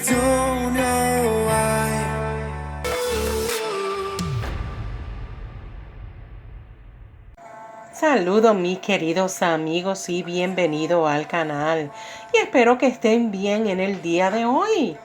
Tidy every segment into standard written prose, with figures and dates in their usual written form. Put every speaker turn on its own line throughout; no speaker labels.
don't know why.
Saludos mis queridos amigos y bienvenido al canal y espero que estén bien en el día de hoy.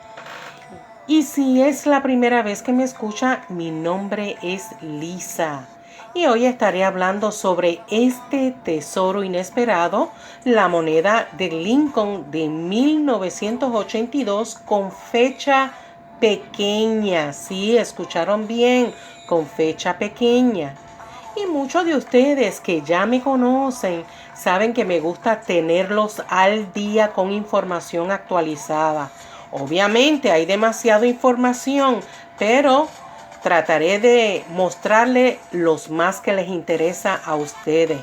Y si es la primera vez que me escucha, mi nombre es Lisa y hoy estaré hablando sobre este tesoro inesperado, la moneda de Lincoln de 1982 con fecha pequeña. Sí, escucharon bien, con fecha pequeña. Y muchos de ustedes que ya me conocen saben que me gusta tenerlos al día con información actualizada. Obviamente hay demasiada información, pero trataré de mostrarle los más que les interesa a ustedes,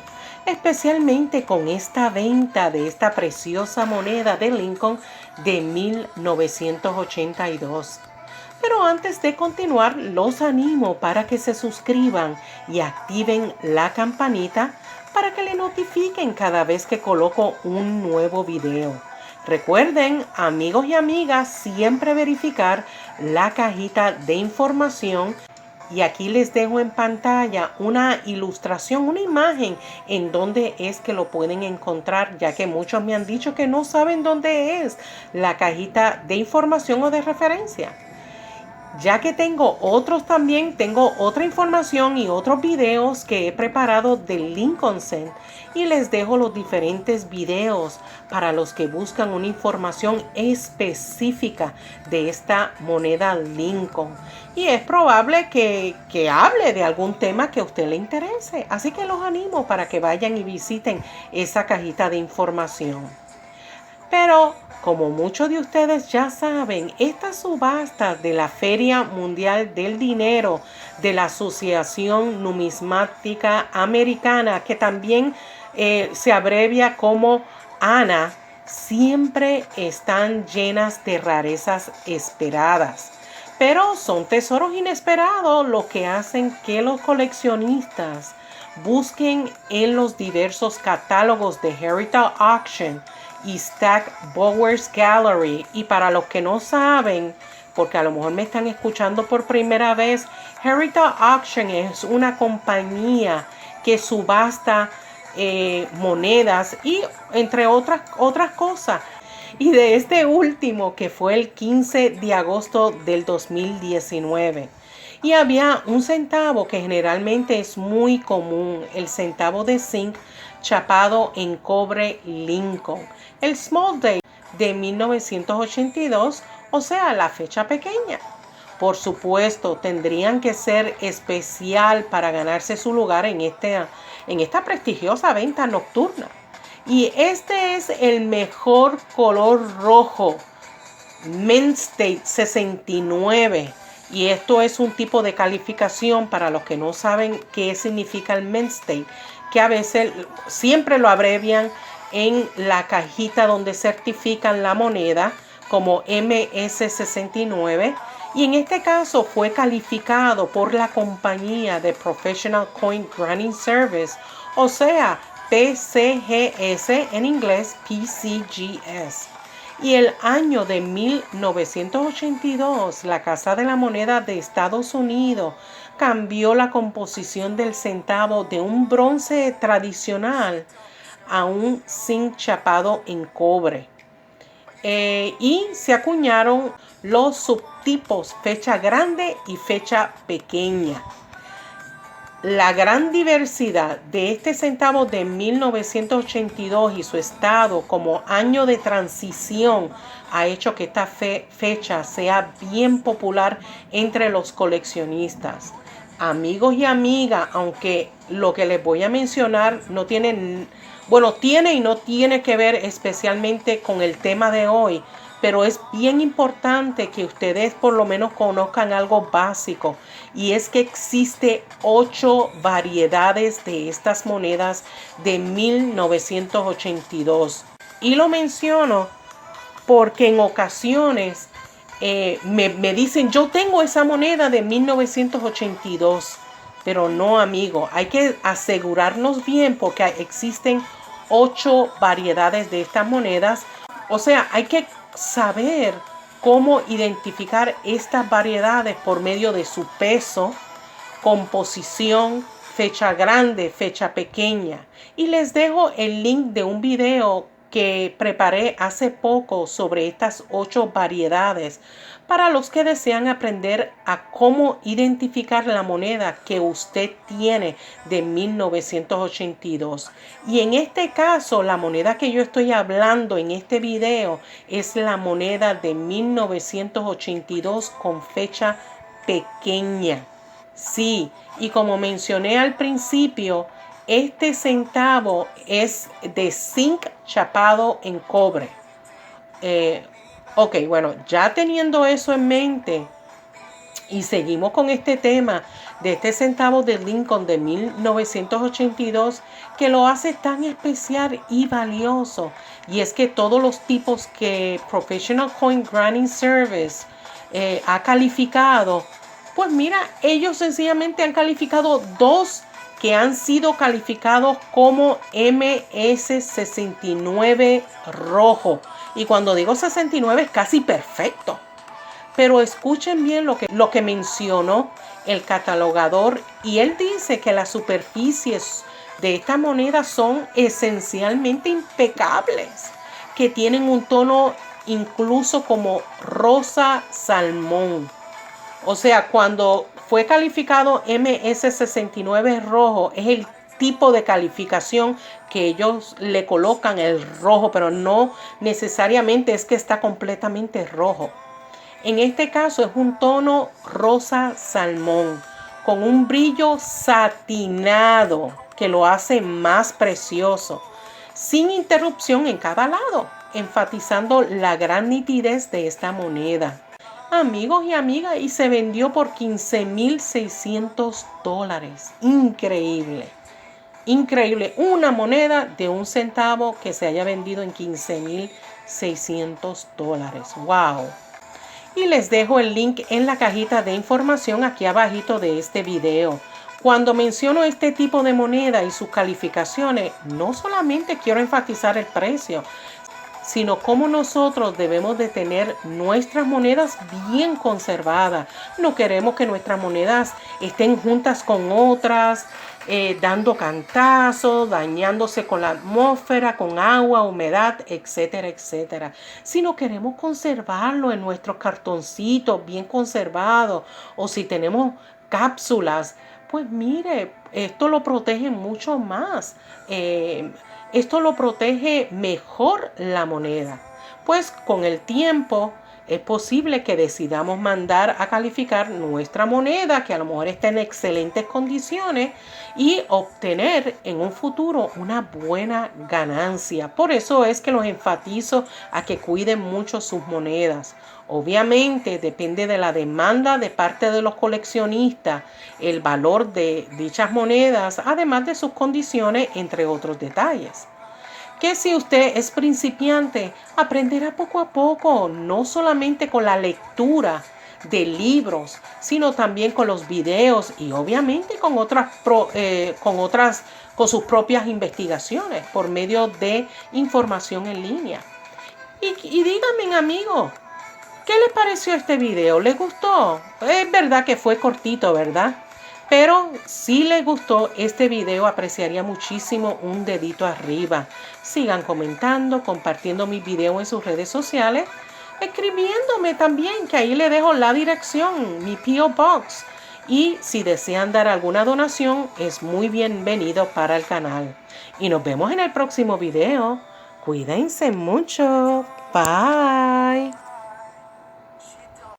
especialmente con esta venta de esta preciosa moneda de Lincoln de 1982. Pero antes de continuar, los animo para que se suscriban y activen la campanita para que le notifiquen cada vez que coloco un nuevo video. Recuerden, amigos y amigas, siempre verificar la cajita de información. Y aquí les dejo en pantalla una ilustración, una imagen en donde es que lo pueden encontrar, ya que muchos me han dicho que no saben dónde es la cajita de información o de referencia. Ya que tengo otros también, tengo otra información y otros videos que he preparado del Lincoln Cent y les dejo los diferentes videos para los que buscan una información específica de esta moneda Lincoln. Y es probable que hable de algún tema que a usted le interese. Así que los animo para que vayan y visiten esa cajita de información. Pero como muchos de ustedes ya saben, esta subasta de la Feria Mundial del Dinero de la Asociación Numismática Americana, que también se abrevia como ANA, siempre están llenas de rarezas esperadas. Pero son tesoros inesperados lo que hacen que los coleccionistas busquen en los diversos catálogos de Heritage Auction y Stack Bowers Gallery. Y para los que no saben, porque a lo mejor me están escuchando por primera vez, Heritage Auction es una compañía que subasta monedas y entre otras cosas. Y de este último, que fue el 15 de agosto del 2019. Y había un centavo que generalmente es muy común, el centavo de zinc chapado en cobre Lincoln, el Small Day de 1982, o sea, la fecha pequeña. Por supuesto, tendrían que ser especial para ganarse su lugar en esta prestigiosa venta nocturna. Y este es el mejor color rojo, Mint State 69. Y esto es un tipo de calificación para los que no saben qué significa el Mint State, que a veces siempre lo abrevian en la cajita donde certifican la moneda como MS69. Y en este caso fue calificado por la compañía de Professional Coin Granting Service, o sea, PCGS en inglés, PCGS. Y el año de 1982, la Casa de la Moneda de Estados Unidos cambió la composición del centavo de un bronce tradicional a un zinc chapado en cobre. Y se acuñaron los subtipos fecha grande y fecha pequeña. La gran diversidad de este centavo de 1982 y su estado como año de transición ha hecho que esta fecha sea bien popular entre los coleccionistas. Amigos y amigas, aunque lo que les voy a mencionar no tiene, tiene y no tiene que ver especialmente con el tema de hoy, pero es bien importante que ustedes por lo menos conozcan algo básico, y es que existe 8 variedades de estas monedas de 1982. Y lo menciono porque en ocasiones me dicen, yo tengo esa moneda de 1982, pero no, amigo, hay que asegurarnos bien porque existen 8 variedades de estas monedas. O sea, hay que saber cómo identificar estas variedades por medio de su peso, composición, fecha grande, fecha pequeña. Y les dejo el link de un video que preparé hace poco sobre estas 8 variedades para los que desean aprender a cómo identificar la moneda que usted tiene de 1982. Y en este caso, la moneda que yo estoy hablando en este video es la moneda de 1982 con fecha pequeña. Sí, y como mencioné al principio, este centavo es de zinc chapado en cobre. Ok, bueno, ya teniendo eso en mente y seguimos con este tema de este centavo de Lincoln de 1982 que lo hace tan especial y valioso. Y es que todos los tipos que Professional Coin Granting Service ha calificado, pues mira, ellos sencillamente han calificado 2 que han sido calificados como MS69 rojo. Y cuando digo 69 es casi perfecto. Pero escuchen bien lo que mencionó el catalogador. Y él dice que las superficies de esta moneda son esencialmente impecables. Que tienen un tono incluso como rosa salmón. O sea, cuando fue calificado MS69 rojo, es el tipo de calificación que ellos le colocan el rojo, pero no necesariamente es que está completamente rojo. En este caso es un tono rosa salmón, con un brillo satinado que lo hace más precioso, sin interrupción en cada lado, enfatizando la gran nitidez de esta moneda. Amigos y amigas, y se vendió por $15,600. Increíble. Increíble. Una moneda de un centavo que se haya vendido en $15,600. Wow. Y les dejo el link en la cajita de información aquí abajito de este video. Cuando menciono este tipo de moneda y sus calificaciones, no solamente quiero enfatizar el precio, sino cómo nosotros debemos de tener nuestras monedas bien conservadas. No queremos que nuestras monedas estén juntas con otras, dando cantazos, dañándose con la atmósfera, con agua, humedad, etcétera, etcétera. Sino queremos conservarlo en nuestros cartoncitos bien conservados, o si tenemos cápsulas, pues mire, esto lo protege mucho más. Esto lo protege mejor la moneda, pues con el tiempo es posible que decidamos mandar a calificar nuestra moneda, que a lo mejor está en excelentes condiciones, y obtener en un futuro una buena ganancia. Por eso es que los enfatizo a que cuiden mucho sus monedas. Obviamente depende de la demanda de parte de los coleccionistas, el valor de dichas monedas, además de sus condiciones, entre otros detalles. Que si usted es principiante, aprenderá poco a poco, no solamente con la lectura de libros, sino también con los videos y obviamente con sus propias investigaciones por medio de información en línea. Y díganme, amigo, ¿qué les pareció este video? ¿Les gustó? Es verdad que fue cortito, ¿verdad? Pero si les gustó este video, apreciaría muchísimo un dedito arriba. Sigan comentando, compartiendo mis videos en sus redes sociales, escribiéndome también, que ahí le dejo la dirección, mi P.O. Box. Y si desean dar alguna donación, es muy bienvenido para el canal. Y nos vemos en el próximo video. Cuídense mucho. Bye.